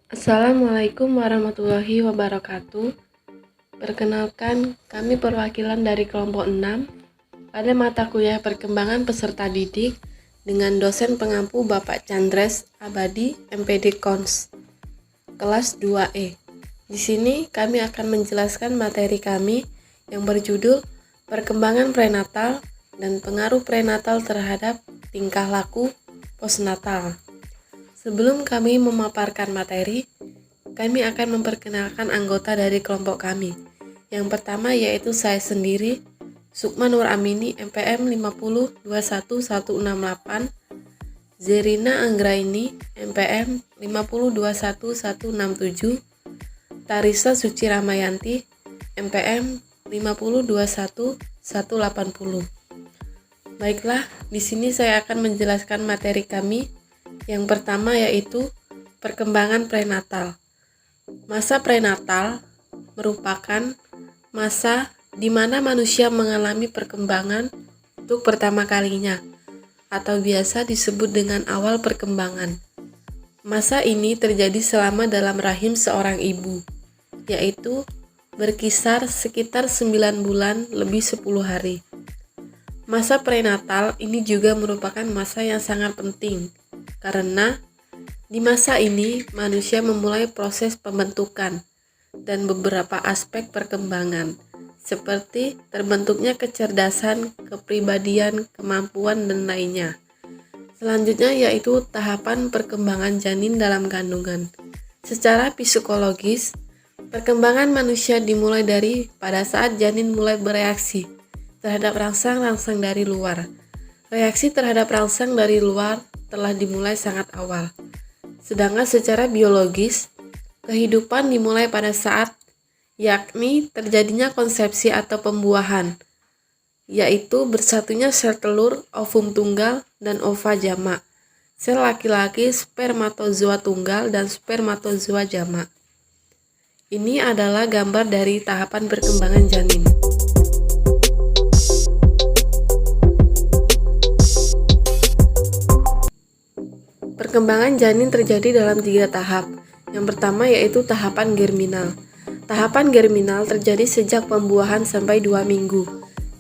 Assalamualaikum warahmatullahi wabarakatuh. Perkenalkan, kami perwakilan dari kelompok 6 pada mata kuliah perkembangan peserta didik dengan dosen pengampu Bapak Chandres Abadi, MPD Kons, kelas 2E. Di sini kami akan menjelaskan materi kami yang berjudul Perkembangan Prenatal dan Pengaruh Prenatal terhadap Tingkah Laku Postnatal. Sebelum kami memaparkan materi, kami akan memperkenalkan anggota dari kelompok kami. Yang pertama yaitu saya sendiri, Sukma Nur Amini, MPM 5021168, Zerina Anggraini, MPM 5021167, Tarisa Suci Ramayanti, MPM 5021180. Baiklah, di sini saya akan menjelaskan materi kami. Yang pertama yaitu perkembangan prenatal. Masa prenatal merupakan masa di mana manusia mengalami perkembangan untuk pertama kalinya, atau biasa disebut dengan awal perkembangan. Masa ini terjadi selama dalam rahim seorang ibu, yaitu berkisar sekitar 9 bulan lebih 10 hari. Masa prenatal ini juga merupakan masa yang sangat penting, karena di masa ini manusia memulai proses pembentukan dan beberapa aspek perkembangan, seperti terbentuknya kecerdasan, kepribadian, kemampuan, dan lainnya. Selanjutnya yaitu tahapan perkembangan janin dalam kandungan. Secara psikologis, perkembangan manusia dimulai dari pada saat janin mulai bereaksi terhadap rangsang-rangsang dari luar. Reaksi terhadap rangsang dari luar telah dimulai sangat awal. Sedangkan secara biologis, kehidupan dimulai pada saat yakni terjadinya konsepsi atau pembuahan, yaitu bersatunya sel telur, ovum tunggal, dan ova jamak. Sel laki-laki spermatozoa tunggal dan spermatozoa jamak. Ini adalah gambar dari tahapan perkembangan janin. Perkembangan janin terjadi dalam 3 tahap. Yang pertama yaitu tahapan germinal. Tahapan germinal terjadi sejak pembuahan sampai 2 minggu.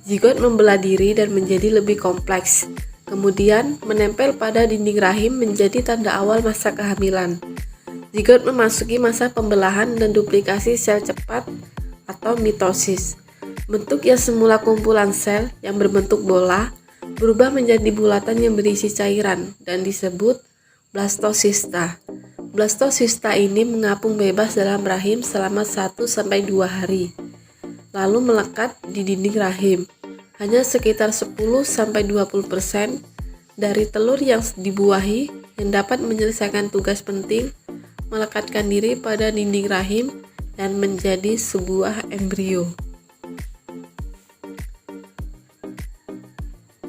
Zigot membelah diri dan menjadi lebih kompleks. Kemudian menempel pada dinding rahim menjadi tanda awal masa kehamilan. Zigot memasuki masa pembelahan dan duplikasi sel cepat atau mitosis. Bentuk yang semula kumpulan sel yang berbentuk bola berubah menjadi bulatan yang berisi cairan dan disebut blastosista. Blastosista ini mengapung bebas dalam rahim selama 1-2 hari, lalu melekat di dinding rahim. Hanya sekitar 10-20% dari telur yang dibuahi yang dapat menyelesaikan tugas penting melekatkan diri pada dinding rahim dan menjadi sebuah embrio.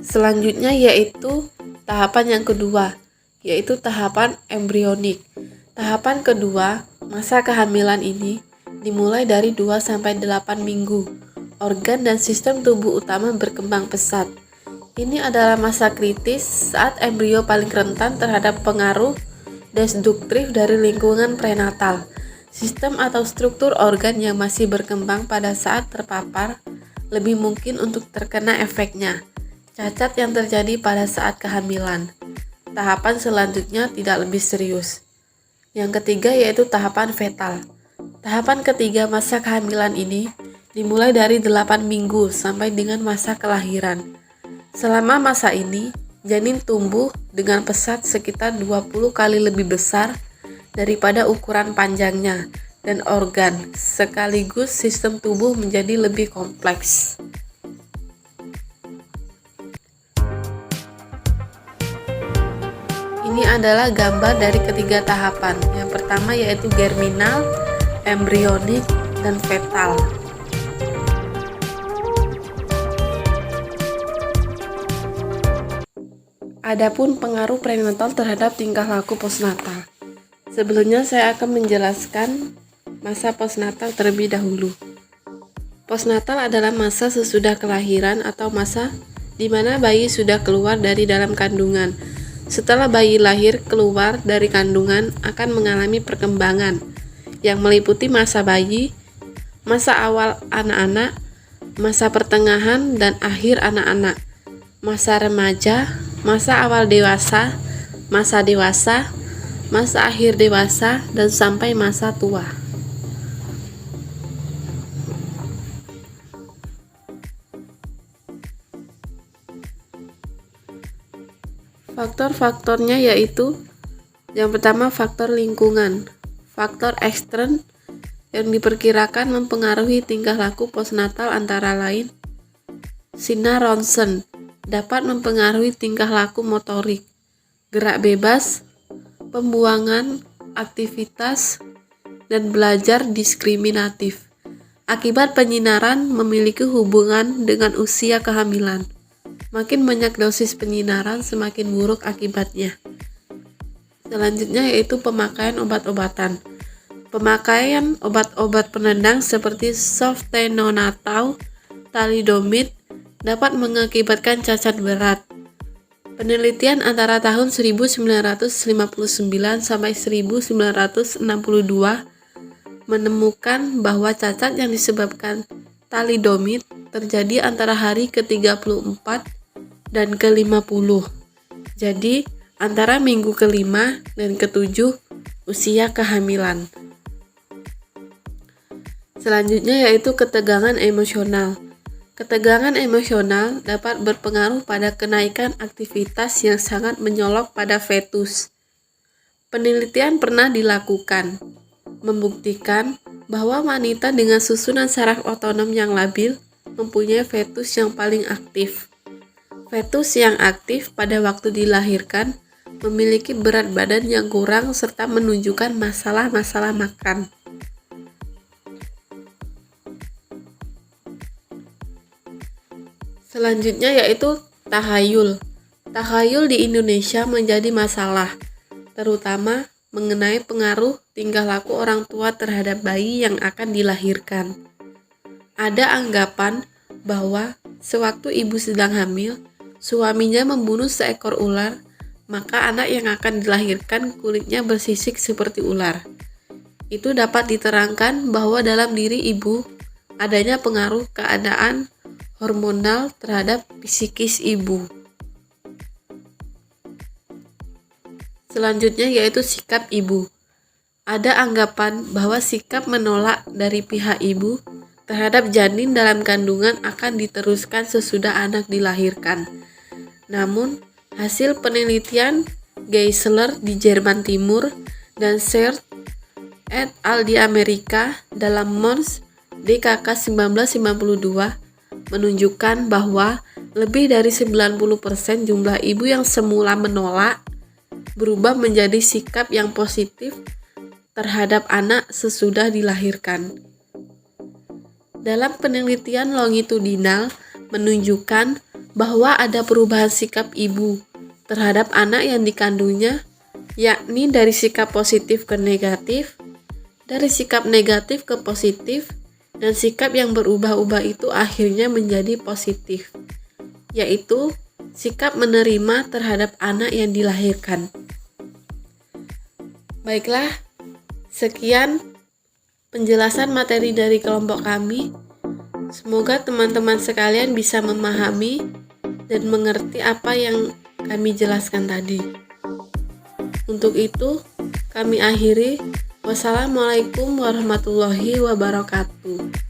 Selanjutnya yaitu tahapan yang kedua, yaitu tahapan embrionik. Tahapan kedua, masa kehamilan ini dimulai dari 2-8 minggu. Organ dan sistem tubuh utama berkembang pesat. Ini adalah masa kritis saat embrio paling rentan terhadap pengaruh destruktif dari lingkungan prenatal. Sistem atau struktur organ yang masih berkembang pada saat terpapar lebih mungkin untuk terkena efeknya. Cacat yang terjadi pada saat kehamilan. Tahapan selanjutnya tidak lebih serius. Yang ketiga yaitu tahapan fetal. Tahapan ketiga masa kehamilan ini dimulai dari 8 minggu sampai dengan masa kelahiran. Selama masa ini, janin tumbuh dengan pesat sekitar 20 kali lebih besar daripada ukuran panjangnya, dan organ sekaligus sistem tubuh menjadi lebih kompleks. Ini adalah gambar dari ketiga tahapan. Yang pertama yaitu germinal, embrionik, dan fetal. Adapun pengaruh prenatal terhadap tingkah laku postnatal. Sebelumnya saya akan menjelaskan masa postnatal terlebih dahulu. Postnatal adalah masa sesudah kelahiran atau masa di mana bayi sudah keluar dari dalam kandungan. Setelah bayi lahir keluar dari kandungan akan mengalami perkembangan yang meliputi masa bayi, masa awal anak-anak, masa pertengahan dan akhir anak-anak, masa remaja, masa awal dewasa, masa dewasa, masa akhir dewasa, dan sampai masa tua. Faktor-faktornya yaitu yang pertama faktor lingkungan, faktor ekstern yang diperkirakan mempengaruhi tingkah laku postnatal antara lain sinar ronsen dapat mempengaruhi tingkah laku motorik, gerak bebas, pembuangan, aktivitas, dan belajar diskriminatif. Akibat penyinaran memiliki hubungan dengan usia kehamilan. Makin banyak dosis penyinaran, semakin buruk akibatnya. Selanjutnya yaitu pemakaian obat-obatan. Pemakaian obat-obat penendang seperti softenonatol, thalidomid dapat mengakibatkan cacat berat. Penelitian antara tahun 1959 sampai 1962 menemukan bahwa cacat yang disebabkan thalidomid terjadi antara hari ke-34 dan ke-50. Jadi, antara minggu ke-5 dan ke-7 usia kehamilan. Selanjutnya yaitu ketegangan emosional. Ketegangan emosional dapat berpengaruh pada kenaikan aktivitas yang sangat menyolok pada fetus. Penelitian pernah dilakukan, membuktikan bahwa wanita dengan susunan saraf otonom yang labil mempunyai fetus yang paling aktif. Fetus yang aktif pada waktu dilahirkan memiliki berat badan yang kurang serta menunjukkan masalah-masalah makan. Selanjutnya yaitu tahayul. Tahayul di Indonesia menjadi masalah, terutama mengenai pengaruh tingkah laku orang tua terhadap bayi yang akan dilahirkan. Ada anggapan bahwa sewaktu ibu sedang hamil, suaminya membunuh seekor ular, maka anak yang akan dilahirkan kulitnya bersisik seperti ular. Itu dapat diterangkan bahwa dalam diri ibu adanya pengaruh keadaan hormonal terhadap psikis ibu. Selanjutnya yaitu sikap ibu. Ada anggapan bahwa sikap menolak dari pihak ibu terhadap janin dalam kandungan akan diteruskan sesudah anak dilahirkan. Namun, hasil penelitian Geisler di Jerman Timur dan Sert et al. Di Amerika dalam Mons DKK 1952 menunjukkan bahwa lebih dari 90% jumlah ibu yang semula menolak berubah menjadi sikap yang positif terhadap anak sesudah dilahirkan. Dalam penelitian longitudinal menunjukkan bahwa ada perubahan sikap ibu terhadap anak yang dikandungnya, yakni dari sikap positif ke negatif, dari sikap negatif ke positif, dan sikap yang berubah-ubah itu akhirnya menjadi positif, yaitu sikap menerima terhadap anak yang dilahirkan. Baiklah, sekian penjelasan materi dari kelompok kami. Semoga teman-teman sekalian bisa memahami dan mengerti apa yang kami jelaskan tadi. Untuk itu, kami akhiri. Wassalamualaikum warahmatullahi wabarakatuh.